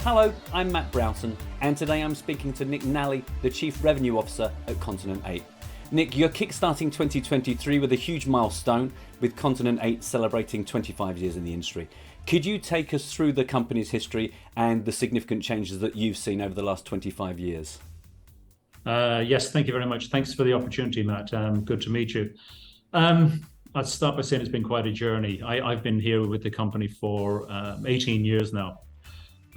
Hello, I'm Matt Broughton, and today I'm speaking to Nick Nally, the Chief Revenue Officer at Continent 8. Nick, you're kickstarting 2023 with a huge milestone, with Continent 8 celebrating 25 years in the industry. Could you take us through the company's history and the significant changes that you've seen over the last 25 years? Yes, thank you very much. Thanks for the opportunity, Matt. Good to meet you. I'd start by saying it's been quite a journey. I've been here with the company for 18 years now.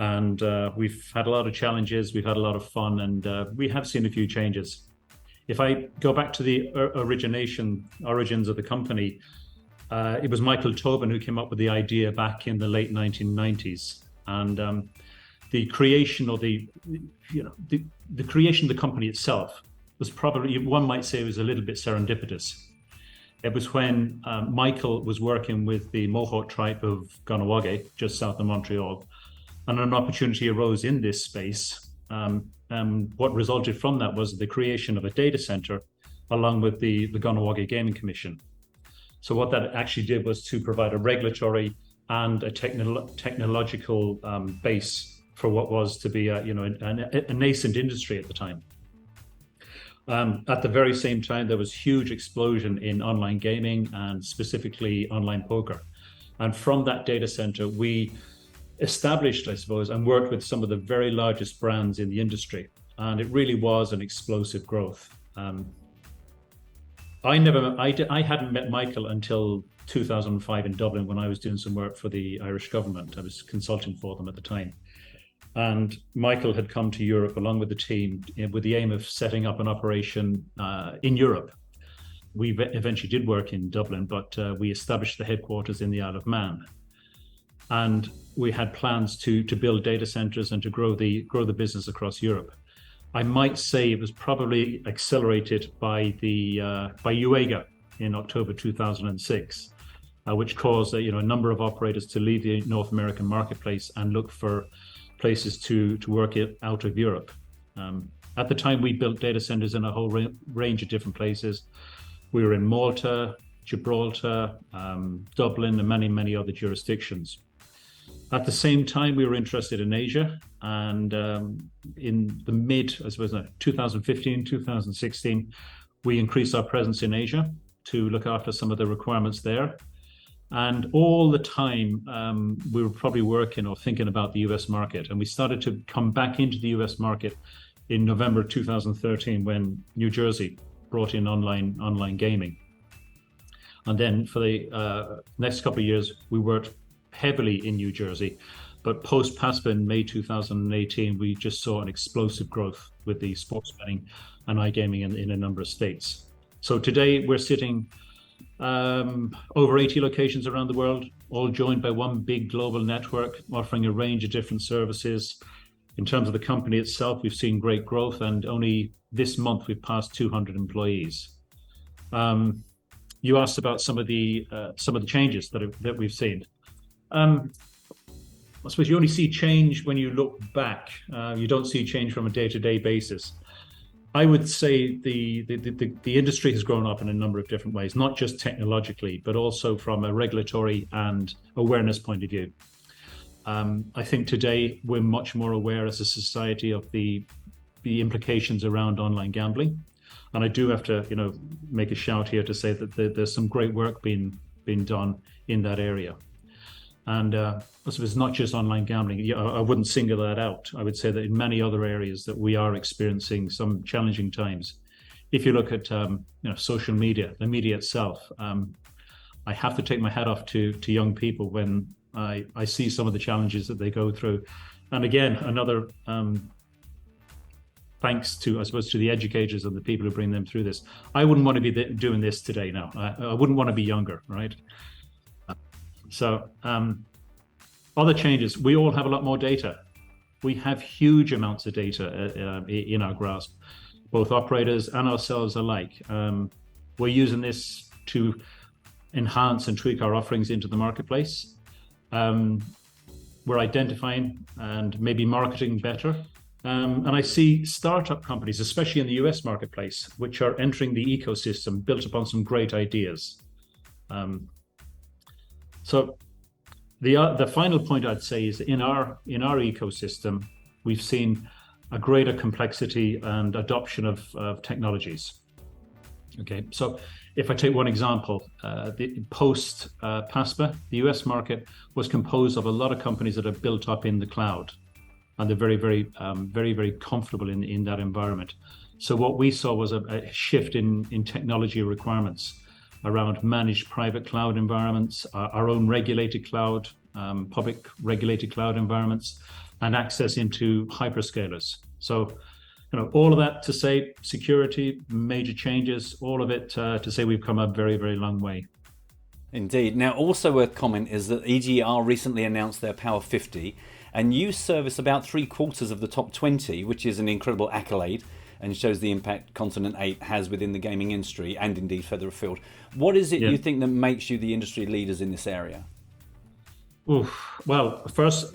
And we've had a lot of challenges, we've had a lot of fun, and we have seen a few changes. If I go back to the origins of the company, it was Michael Tobin who came up with the idea back in the late 1990s. And the creation of the creation of the company itself was probably, one might say, it was a little bit serendipitous. It was when Michael was working with the Mohawk tribe of Kahnawake, just south of Montreal, and an opportunity arose in this space. What resulted from that was the creation of a data center along with the Kahnawake Gaming Commission. So what that actually did was to provide a regulatory and a technological base for what was to be a nascent industry at the time. At the very same time, there was huge explosion in online gaming and specifically online poker. And from that data center, we established, I suppose, and worked with some of the very largest brands in the industry. And it really was an explosive growth. I hadn't met Michael until 2005 in Dublin when I was doing some work for the Irish government. I was consulting for them at the time. And Michael had come to Europe along with the team with the aim of setting up an operation in Europe. We eventually did work in Dublin, but we established the headquarters in the Isle of Man. And we had plans to build data centers and to grow the business across Europe. I might say it was probably accelerated by UEGA in October 2006, which caused a number of operators to leave the North American marketplace and look for places to work it out of Europe. At the time, we built data centers in a whole range of different places. We were in Malta, Gibraltar, Dublin, and many, many other jurisdictions. At the same time, we were interested in Asia, and in the mid, I suppose, 2015, 2016, we increased our presence in Asia to look after some of the requirements there. And all the time, we were probably working or thinking about the US market, and we started to come back into the US market in November 2013 when New Jersey brought in online gaming. And then for the next couple of years, we worked heavily in New Jersey, but post-PASPA in May 2018, we just saw an explosive growth with the sports betting and iGaming in a number of states. So today we're sitting over 80 locations around the world, all joined by one big global network, offering a range of different services. In terms of the company itself, we've seen great growth, and only this month we've passed 200 employees. You asked about some of the changes that we've seen. I suppose you only see change when you look back. You don't see change from a day-to-day basis. I would say the industry has grown up in a number of different ways, not just technologically, but also from a regulatory and awareness point of view. I think today we're much more aware as a society of the implications around online gambling. And I do have to, make a shout here to say that there's some great work being done in that area. And I suppose it's not just online gambling. I wouldn't single that out. I would say that in many other areas that we are experiencing some challenging times. If you look at social media, the media itself, I have to take my hat off to young people when I see some of the challenges that they go through. And again, another thanks to, I suppose, to the educators and the people who bring them through this. I wouldn't want to be doing this today now. I wouldn't want to be younger, right? So other changes, we all have a lot more data. We have huge amounts of data in our grasp, both operators and ourselves alike. We're using this to enhance and tweak our offerings into the marketplace. We're identifying and maybe marketing better. And I see startup companies, especially in the US marketplace, which are entering the ecosystem built upon some great ideas. So The final point I'd say is in our ecosystem, we've seen a greater complexity and adoption of technologies. Okay, so if I take one example, the post PASPA, the US market was composed of a lot of companies that are built up in the cloud, and they're very comfortable in that environment. So what we saw was a shift in technology requirements around managed private cloud environments, our own regulated cloud, public regulated cloud environments, and access into hyperscalers. So, all of that to say security, major changes, all of it to say we've come a very long way. Indeed. Now, also worth comment is that EGR recently announced their Power 50, and you service about 3/4 of the top 20, which is an incredible accolade and shows the impact Continent 8 has within the gaming industry and indeed further afield. What is it you think that makes you the industry leaders in this area? Well, first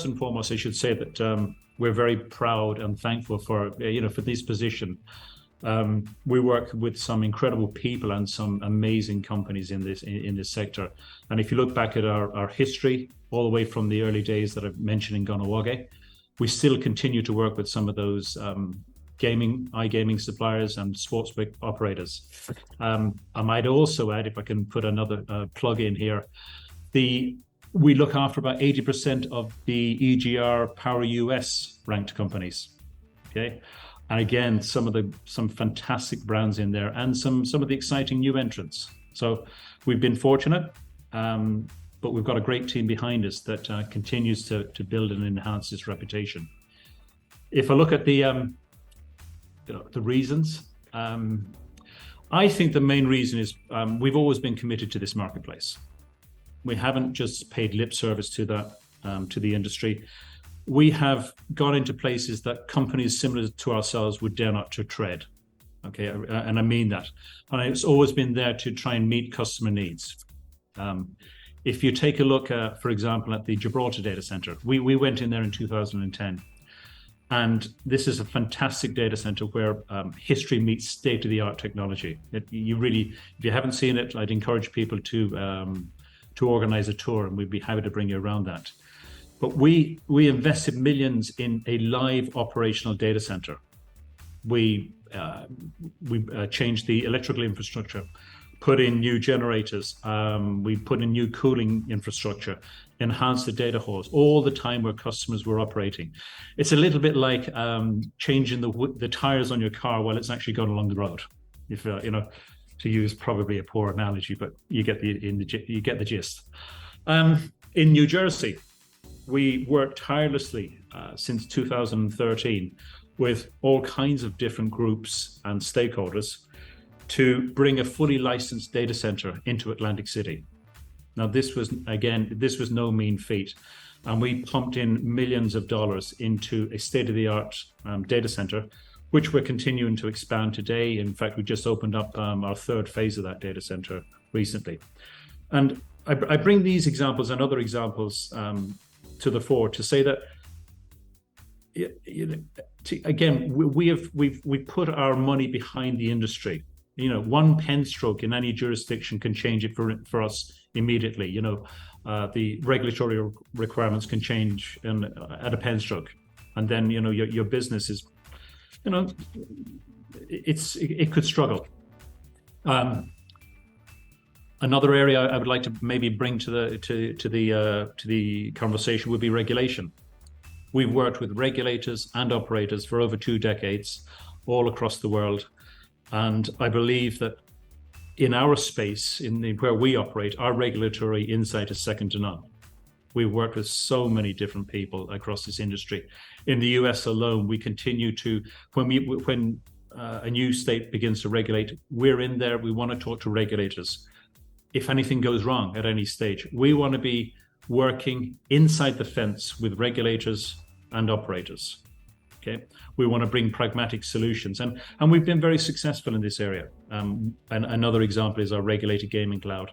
and foremost, I should say that we're very proud and thankful for this position. We work with some incredible people and some amazing companies in this sector. And if you look back at our history, all the way from the early days that I've mentioned in Gonawage, we still continue to work with some of those iGaming suppliers and sportsbook operators. I might also add, if I can put another plug in here, we look after about 80% of the EGR Power US ranked companies. Okay, and again, some fantastic brands in there, and some of the exciting new entrants. So we've been fortunate, but we've got a great team behind us that continues to build and enhance its reputation. If I look at the reasons, I think the main reason is we've always been committed to this marketplace. We haven't just paid lip service to that, to the industry. We have gone into places that companies similar to ourselves would dare not to tread. Okay, and I mean that. And it's always been there to try and meet customer needs. If you take a look, for example, at the Gibraltar data center, we went in there in 2010. And this is a fantastic data center where history meets state-of-the-art technology. If you haven't seen it, I'd encourage people to organize a tour, and we'd be happy to bring you around that. But we invested millions in a live operational data center. We changed the electrical infrastructure, put in new generators, we put in new cooling infrastructure, enhanced the data halls all the time where customers were operating. It's a little bit like changing the tires on your car while it's actually going along the road. If to use probably a poor analogy, but you get the gist. In New Jersey, we worked tirelessly since 2013 with all kinds of different groups and stakeholders to bring a fully licensed data center into Atlantic City. Now, this was no mean feat, and we pumped in millions of dollars into a state-of-the-art data center, which we're continuing to expand today. In fact, we just opened up our third phase of that data center recently. And I bring these examples and other examples to the fore to say that, again, we've put our money behind the industry. One pen stroke in any jurisdiction can change it for us immediately. The regulatory requirements can change at a pen stroke, and then your business is, it could struggle. Another area I would like to maybe bring to the conversation would be regulation. We've worked with regulators and operators for over 2 decades, all across the world, and I believe that in our space, where we operate, our regulatory insight is second to none. We work with so many different people across this industry. In the US alone, we continue to, when a new state begins to regulate, we're in there, we want to talk to regulators. If anything goes wrong at any stage, we want to be working inside the fence with regulators and operators. Okay, we want to bring pragmatic solutions, and we've been very successful in this area. And another example is our regulated gaming cloud,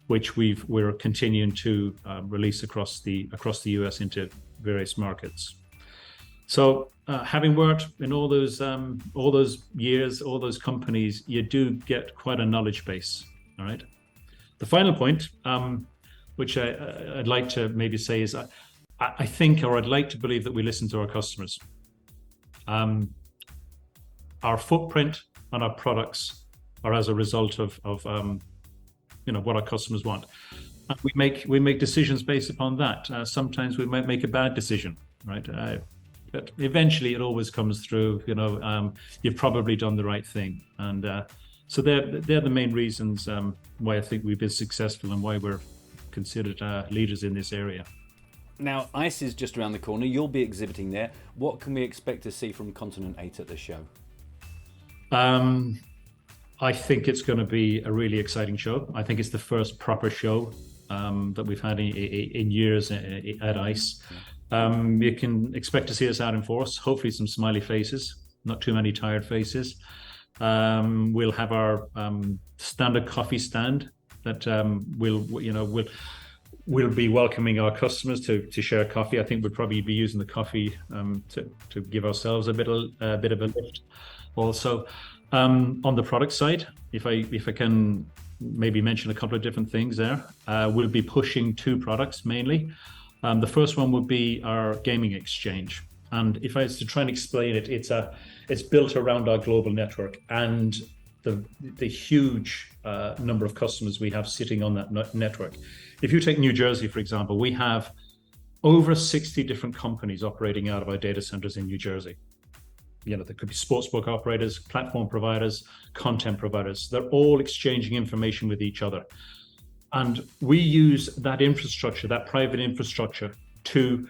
which we're continuing to release across the US into various markets. So having worked in all those years, all those companies, you do get quite a knowledge base. All right. The final point, which I'd like to maybe say is I think, or I'd like to believe that we listen to our customers. Our footprint and our products are as a result of what our customers want. And we make decisions based upon that. Sometimes we might make a bad decision, right? But eventually it always comes through, you've probably done the right thing. And so they're the main reasons why I think we've been successful and why we're considered leaders in this area. Now, ICE is just around the corner. You'll be exhibiting there. What can we expect to see from Continent 8 at the show? I think it's going to be a really exciting show. I think it's the first proper show that we've had in years at ICE. You can expect to see us out in force, hopefully some smiley faces, not too many tired faces. We'll have our standard coffee stand that we'll be welcoming our customers to share coffee. I think we'll probably be using the coffee to give ourselves a bit of a lift. Also, on the product side, if I can maybe mention a couple of different things there, we'll be pushing two products mainly. The first one would be our gaming exchange, and if I was to try and explain it, it's built around our global network and the huge number of customers we have sitting on that network. If you take New Jersey, for example, we have over 60 different companies operating out of our data centers in New Jersey. There could be sportsbook operators, platform providers, content providers. They're all exchanging information with each other. And we use that infrastructure, that private infrastructure, to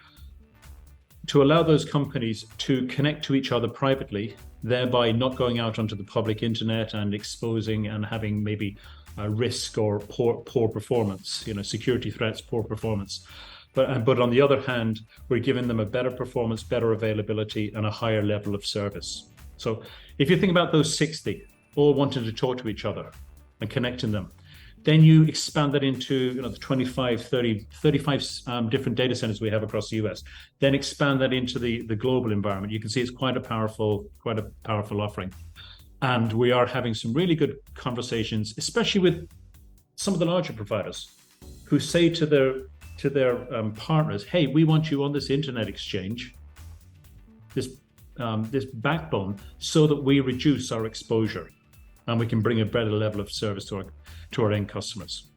allow those companies to connect to each other privately, thereby not going out onto the public internet and exposing and having maybe a risk or poor performance, security threats, poor performance. But on the other hand, we're giving them a better performance, better availability, and a higher level of service. So if you think about those 60 all wanting to talk to each other and connecting them, then you expand that into the 25, 30, 35 different data centers we have across the US. Then expand that into the global environment. You can see it's quite a powerful offering. And we are having some really good conversations, especially with some of the larger providers who say to their partners, hey, we want you on this internet exchange, this backbone, so that we reduce our exposure and we can bring a better level of service to our end customers.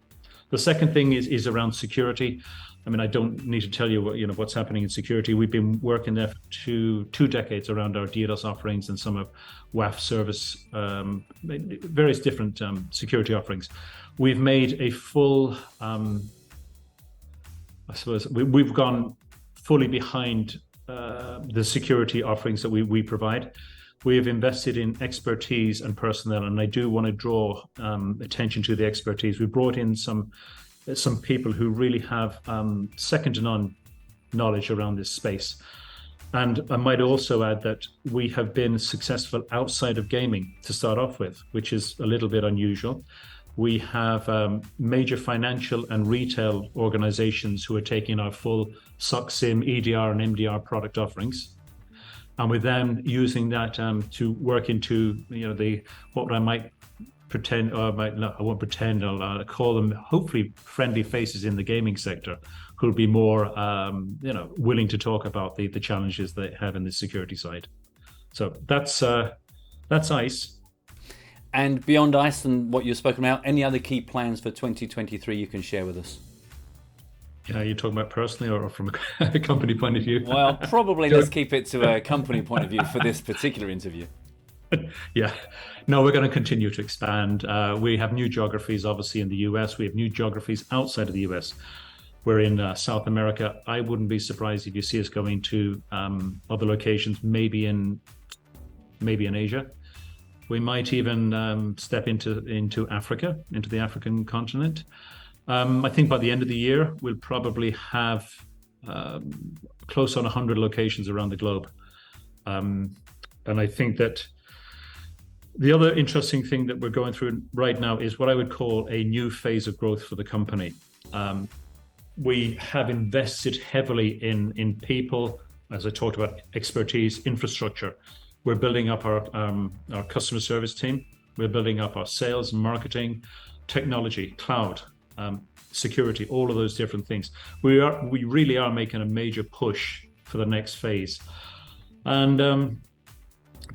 The second thing is around security. I mean, I don't need to tell you what's happening in security. We've been working there for two decades around our DDoS offerings and some of WAF service, various different security offerings. We've made a full, we've gone fully behind the security offerings that we provide. We have invested in expertise and personnel, and I do want to draw attention to the expertise. We brought in some people who really have second to none knowledge around this space. And I might also add that we have been successful outside of gaming to start off with, which is a little bit unusual. We have major financial and retail organizations who are taking our full SOC SIM, EDR, and MDR product offerings. And with them using that to work into, what I might pretend, or I won't pretend, I'll call them hopefully friendly faces in the gaming sector, who'll be more, willing to talk about the challenges they have in the security side. So that's ICE. And beyond ICE and what you've spoken about, any other key plans for 2023 you can share with us? Yeah, you're talking about personally or from a company point of view? Well, probably let's keep it to a company point of view for this particular interview. Yeah, no, we're going to continue to expand. We have new geographies, obviously, in the US. We have new geographies outside of the US. We're in South America. I wouldn't be surprised if you see us going to other locations, maybe in Asia. We might even step into Africa, into the African continent. I think by the end of the year, we'll probably have close on 100 locations around the globe. And I think that the other interesting thing that we're going through right now is what I would call a new phase of growth for the company. We have invested heavily in people, as I talked about, expertise, infrastructure. We're building up our customer service team. We're building up our sales and marketing, technology, cloud. security, all of those different things. We really are making a major push for the next phase. And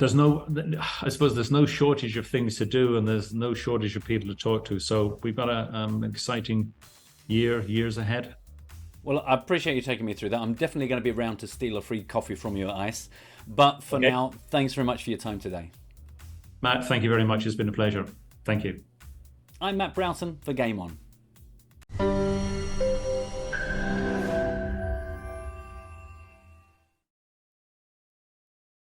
I suppose there's no shortage of things to do, and there's no shortage of people to talk to. So we've got an exciting years ahead. Well, I appreciate you taking me through that. I'm definitely going to be around to steal a free coffee from you at ICE. But for now, thanks very much for your time today. Matt, thank you very much. It's been a pleasure. Thank you. I'm Matt Broughton for Game On.